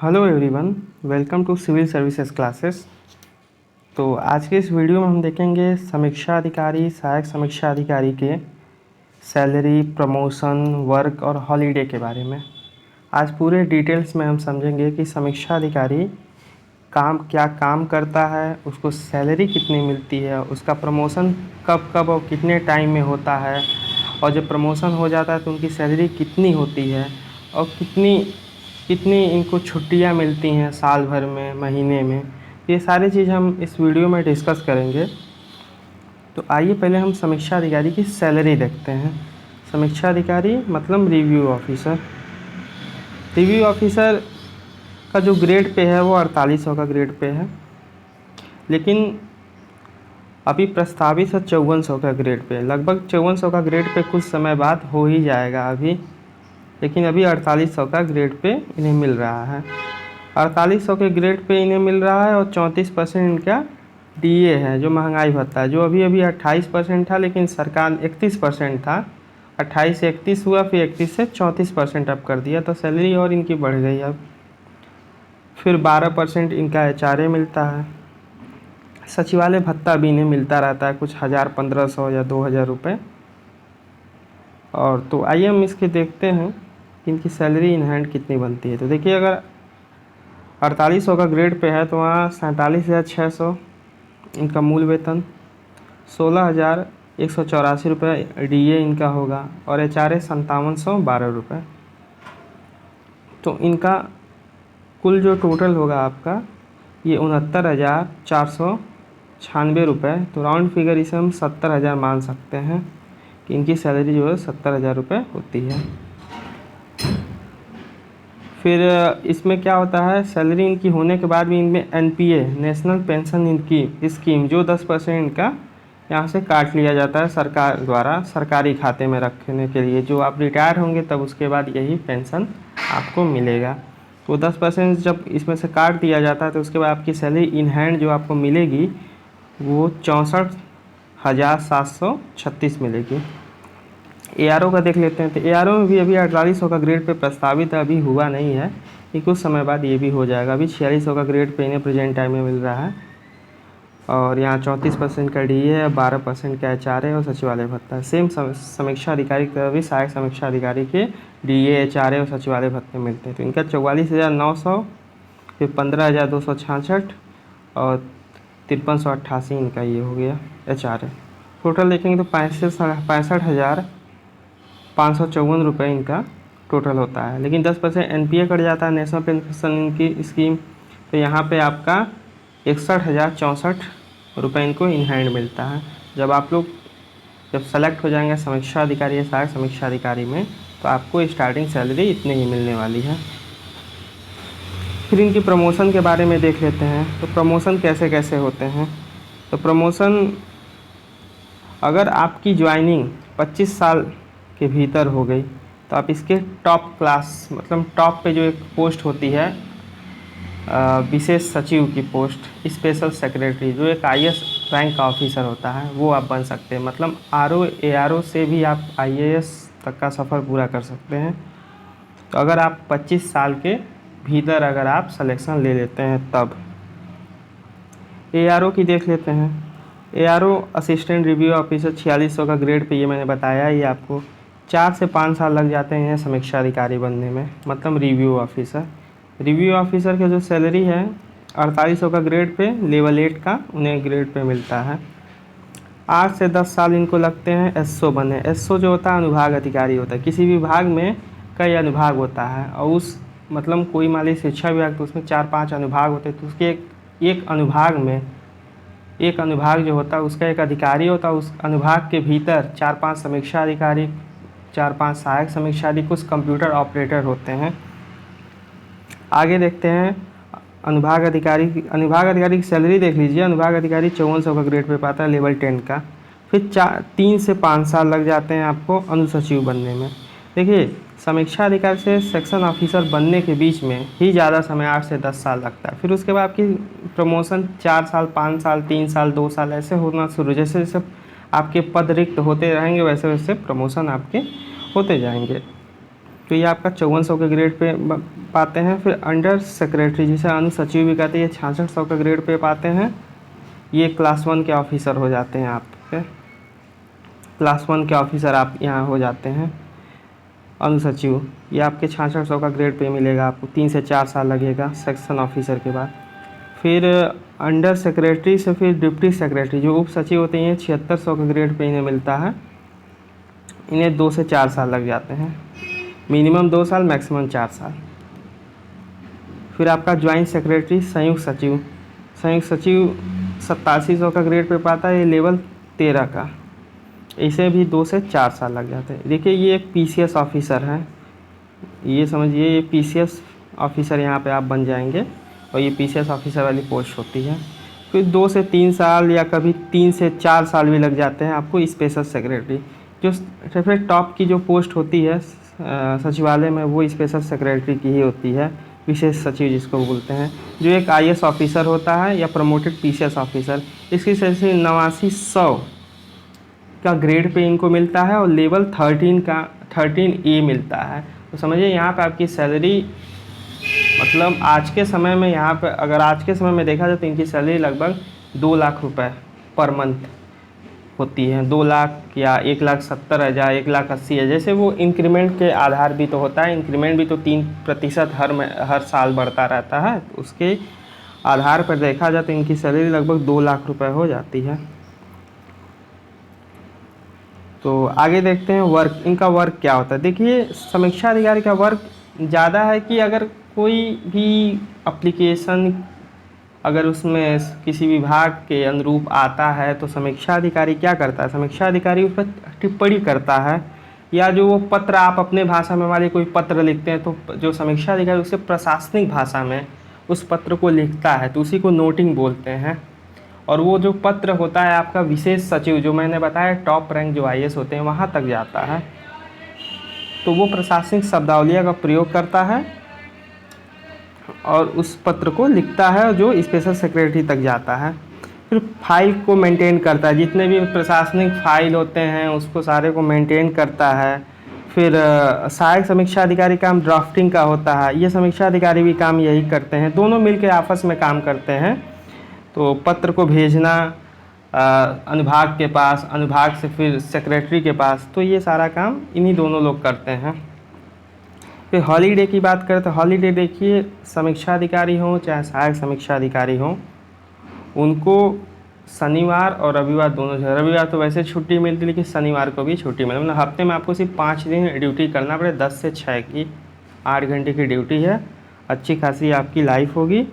Hello everyone, welcome to civil services classes. तो आज के इस वीडियो में हम देखेंगे समीक्षा अधिकारी, सहायक समीक्षा अधिकारी के सैलरी, प्रमोशन, वर्क और हॉलीडे के बारे में। आज पूरे डिटेल्स में हम समझेंगे कि समीक्षा अधिकारी क्या काम करता है, उसको सैलरी कितनी मिलती है, उसका प्रमोशन कब कब और कितने टाइम में होता है, और जब प्रमोशन हो जाता है तो उनकी सैलरी कितनी होती है, और कितनी कितनी इनको छुट्टियां मिलती हैं साल भर में, महीने में। ये सारी चीज़ हम इस वीडियो में डिस्कस करेंगे। तो आइए पहले हम समीक्षा अधिकारी की सैलरी देखते हैं। समीक्षा अधिकारी मतलब रिव्यू ऑफिसर। रिव्यू ऑफिसर का जो ग्रेड पे है वो 4800 का ग्रेड पे है, लेकिन अभी प्रस्तावित है 5400 का ग्रेड पे। लगभग 5400 का ग्रेड पे कुछ समय बाद हो ही जाएगा अभी, लेकिन अभी 4800 का ग्रेड पे इन्हें मिल रहा है। 4800 के ग्रेड पे इन्हें मिल रहा है और 34% इनका डीए है, जो महंगाई भत्ता है, जो अभी 28% था, लेकिन सरकार 31% था। 28 से 31 हुआ, फिर 31 से 34% अब कर दिया, तो सैलरी और इनकी बढ़ गई अब। फिर 12% इनका एचआरए मिलता है। सचिवालय भत्ता भी इन्हें मिलता रहता है, कुछ 1000, 1500 या 2000 रुपये। और तो आइए हम इसके देखते हैं कि इनकी सैलरी इन हैंड कितनी बनती है। तो देखिए, अगर 4800 का ग्रेड पे है तो वहाँ 47,600 इनका मूल वेतन, 16,184 रुपये डीए इनका होगा, और एचआरए 5712 रुपये। तो इनका कुल जो टोटल होगा आपका ये 69,496 रुपये। तो राउंड फिगर इसे हम 70,000 मान सकते हैं कि इनकी सैलरी जो है 70,000 रुपये होती है। फिर इसमें क्या होता है, सैलरी इनकी होने के बाद भी इनमें एनपीए, नेशनल पेंशन इनकी स्कीम, जो 10% इनका यहाँ से काट लिया जाता है सरकार द्वारा सरकारी खाते में रखने के लिए। जो आप रिटायर होंगे तब उसके बाद यही पेंशन आपको मिलेगा। तो 10% जब इसमें से काट दिया जाता है तो उसके बाद आपकी सैलरी इन हैंड जो आपको मिलेगी वो 64,736 मिलेगी। एआरओ का देख लेते हैं। तो एआरओ में भी अभी 4800 का ग्रेड पे प्रस्तावित है, अभी हुआ नहीं है, ये कुछ समय बाद ये भी हो जाएगा। अभी 4600 का ग्रेड पे इन्हें प्रेजेंट टाइम में मिल रहा है, और यहाँ 34% का डीए है, 12% का एचआरए और सचिवालय भत्ता है। सेम समीक्षा अधिकारी की तरह भी सहायक समीक्षा अधिकारी के डीए, एचआरए और सचिवालय भत्ते मिलते हैं। तो इनका 44,900, फिर 15,266 और 5388 इनका ये हो गया एचआरए। टोटल देखेंगे तो 65,554 रुपये इनका टोटल होता है। लेकिन 10% एनपीए कट जाता है, नेशनल पेंशन इनकी स्कीम, तो यहाँ पे आपका 61,064 रुपये इनको इन हैंड मिलता है। जब आप लोग सेलेक्ट हो जाएंगे समीक्षा अधिकारी या सहायक समीक्षा अधिकारी में, तो आपको स्टार्टिंग सैलरी इतनी ही मिलने वाली है। फिर इनकी प्रमोशन के बारे में देख लेते हैं। तो प्रमोशन कैसे कैसे होते हैं। तो प्रमोशन, अगर आपकी ज्वाइनिंग 25 साल के भीतर हो गई तो आप इसके टॉप क्लास, मतलब टॉप पे जो एक पोस्ट होती है, विशेष सचिव की पोस्ट, स्पेशल सेक्रेटरी, जो एक आईएएस रैंक का ऑफिसर होता है, वो आप बन सकते हैं। मतलब आरओ एआरओ से भी आप आईएएस तक का सफ़र पूरा कर सकते हैं। तो अगर आप 25 साल के भीतर अगर आप सिलेक्शन ले लेते हैं तब। एआरओ की देख लेते हैं। एआरओ असिस्टेंट रिव्यू ऑफिसर 4600 का ग्रेड पे, ये मैंने बताया ही आपको। 4 से 5 साल लग जाते हैं समीक्षा अधिकारी बनने में, मतलब रिव्यू ऑफिसर। रिव्यू ऑफिसर का जो सैलरी है 4800 का ग्रेड पे, लेवल 8 का उन्हें ग्रेड पे मिलता है। 8 से 10 साल इनको लगते हैं एसओ बने। एसओ जो होता है अनुभाग अधिकारी होता है। किसी भी विभाग में कई अनुभाग होता है, और उस मतलब कोई मान लीजिए शिक्षा विभाग, तो उसमें 4-5 अनुभाग होते हैं। तो उसके एक अनुभाग में, एक अनुभाग जो होता है उसका एक अधिकारी होता है। उस अनुभाग के भीतर 4-5 समीक्षा अधिकारी, 4-5 सहायक समीक्षा अधिकारी, कुछ कंप्यूटर ऑपरेटर होते हैं। आगे देखते हैं अनुभाग अधिकारी की सैलरी देख लीजिए। अनुभाग अधिकारी 5400 का ग्रेड पे पाता है, लेवल 10 का। फिर 3 से 5 साल लग जाते हैं आपको अनुसचिव बनने में। देखिए, समीक्षा अधिकारी से सेक्शन ऑफिसर बनने के बीच में ही ज़्यादा समय 8 से 10 साल लगता है। फिर उसके बाद आपकी प्रमोशन 4 साल, 5 साल, 3 साल, 2 साल ऐसे होना शुरू, जैसे जैसे आपके पद रिक्त होते रहेंगे वैसे वैसे प्रमोशन आपके होते जाएंगे। तो ये आपका 5400 के ग्रेड पे पाते हैं। फिर अंडर सेक्रेटरी जिसे अनुसचिव भी कहते हैं, ये 6600 का ग्रेड पे पाते हैं। ये क्लास 1 के ऑफिसर हो जाते हैं आपके, क्लास 1 के ऑफिसर आप यहाँ हो जाते हैं अनुसचिव। ये आपके 6600 का ग्रेड पे मिलेगा आपको, 3 से 4 साल लगेगा सेक्शन ऑफिसर के बाद। फिर अंडर सेक्रेटरी से फिर डिप्टी सेक्रेटरी जो उप सचिव होते हैं, 7600 का ग्रेड पे इन्हें मिलता है। इन्हें 2 से 4 साल लग जाते हैं, मिनिमम 2 साल मैक्सिमम 4 साल। फिर आपका ज्वाइंट सेक्रेटरी संयुक्त सचिव, संयुक्त सचिव 8700 का ग्रेड पे पाता है, ये लेवल 13 का, इसे भी 2 से 4 साल लग जाते हैं। देखिए ये एक पीसीएस ऑफिसर है, ये समझिए ये पीसीएस ऑफिसर यहाँ पे आप बन जाएंगे और ये पीसीएस ऑफिसर वाली पोस्ट होती है। फिर 2 से 3 साल या कभी 3 से 4 साल भी लग जाते हैं आपको स्पेशल सेक्रेटरी। जो सबसे टॉप की जो पोस्ट होती है सचिवालय में वो स्पेशल सेक्रेटरी की ही होती है, विशेष सचिव जिसको बोलते हैं, जो एक आईएएस ऑफिसर होता है या प्रमोटेड पीसीएस ऑफिसर। इसकी सैलरी 8900 का ग्रेड पे इनको मिलता है और लेवल 13A मिलता है। तो समझिए यहाँ पे आपकी सैलरी मतलब आज के समय में, यहाँ पे अगर आज के समय में देखा जाए तो इनकी सैलरी लगभग 2 लाख रुपए पर मंथ होती है। 2 लाख या 1,70,000, 1,80,000, जैसे वो इंक्रीमेंट के आधार भी तो होता है। इंक्रीमेंट भी तो 3% हर साल बढ़ता रहता है, तो उसके आधार पर देखा जाए तो इनकी सैलरी लगभग 2 लाख रुपए हो जाती है। तो आगे देखते हैं वर्क, इनका वर्क क्या होता है। देखिए समीक्षा अधिकारी का वर्क ज़्यादा है कि अगर कोई भी एप्लीकेशन अगर उसमें किसी विभाग के अनुरूप आता है तो समीक्षा अधिकारी क्या करता है, समीक्षा अधिकारी उस पर टिप्पणी करता है, या जो वो पत्र आप अपने भाषा में वाले कोई पत्र लिखते हैं तो जो समीक्षा अधिकारी उसे प्रशासनिक भाषा में उस पत्र को लिखता है तो उसी को नोटिंग बोलते हैं। और वो जो पत्र होता है आपका विशेष सचिव, जो मैंने बताया टॉप रैंक जो आईएएस होते हैं वहाँ तक जाता है, तो वो प्रशासनिक शब्दावलियों का प्रयोग करता है और उस पत्र को लिखता है जो स्पेशल सेक्रेटरी तक जाता है। फिर फाइल को मेंटेन करता है, जितने भी प्रशासनिक फाइल होते हैं उसको सारे को मेंटेन करता है। फिर सहायक समीक्षा अधिकारी काम ड्राफ्टिंग का होता है, ये समीक्षा अधिकारी भी काम यही करते हैं, दोनों मिलकर आपस में काम करते हैं। तो पत्र को भेजना अनुभाग के पास, अनुभाग से फिर सेक्रेटरी के पास, तो ये सारा काम इन्हीं दोनों लोग करते हैं। फिर हॉलीडे की बात करें तो हॉलीडे देखिए समीक्षा अधिकारी हों चाहे सहायक समीक्षा अधिकारी हों, उनको शनिवार और रविवार दोनों, रविवार तो वैसे छुट्टी मिलती लेकिन शनिवार को भी छुट्टी मिलती। मतलब हफ्ते में आपको सिर्फ 5 दिन ड्यूटी करना पड़े, 10 से 6 की 8 घंटे की ड्यूटी है। अच्छी खासी आपकी लाइफ होगी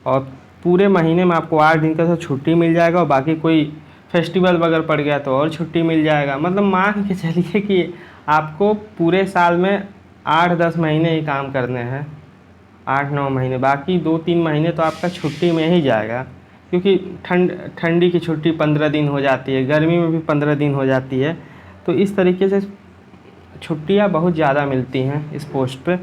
और पूरे महीने में आपको 8 दिन का तो छुट्टी मिल जाएगा और बाकी कोई फेस्टिवल वगैरह पड़ गया तो और छुट्टी मिल जाएगा। मतलब मान के चलिए कि आपको पूरे साल में 8-10 महीने ही काम करने हैं, 8-9 महीने, बाकी 2-3 महीने तो आपका छुट्टी में ही जाएगा, क्योंकि ठंडी की छुट्टी 15 दिन हो जाती है, गर्मी में भी 15 दिन हो जाती है। तो इस तरीके से छुट्टियां बहुत ज़्यादा मिलती हैं इस पोस्ट पे।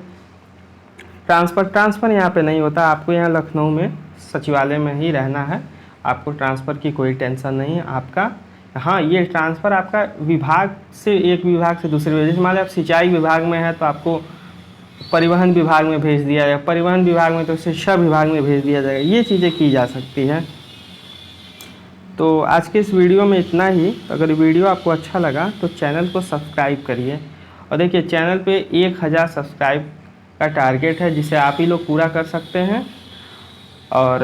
ट्रांसफ़र यहाँ पे नहीं होता, आपको यहाँ लखनऊ में सचिवालय में ही रहना है, आपको ट्रांसफ़र की कोई टेंशन नहीं है आपका। हाँ, ये ट्रांसफ़र आपका विभाग से एक विभाग से दूसरे विभाग, जैसे मान लीजिए आप सिंचाई विभाग में है तो आपको परिवहन विभाग में भेज दिया जाएगा, परिवहन विभाग में तो शिक्षा विभाग में भेज दिया जाएगा, ये चीज़ें की जा सकती हैं। तो आज के इस वीडियो में इतना ही। अगर वीडियो आपको अच्छा लगा तो चैनल को सब्सक्राइब करिए। और देखिए चैनल पे 1000 सब्सक्राइब का टारगेट है जिसे आप ही लोग पूरा कर सकते हैं, और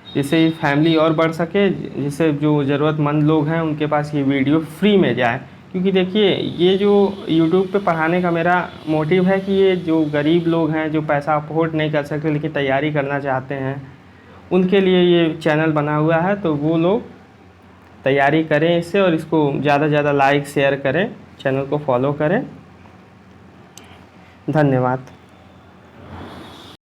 जिससे फैमिली और बढ़ सके, जिससे जो ज़रूरतमंद लोग हैं उनके पास ये वीडियो फ्री में जाए। क्योंकि देखिए ये जो YouTube पे पढ़ाने का मेरा मोटिव है कि ये जो गरीब लोग हैं जो पैसा अफोर्ड नहीं कर सकते लेकिन तैयारी करना चाहते हैं, उनके लिए ये चैनल बना हुआ है। तो वो लोग तैयारी करें इससे और इसको ज़्यादा से ज़्यादा लाइक शेयर करें, चैनल को फॉलो करें। धन्यवाद।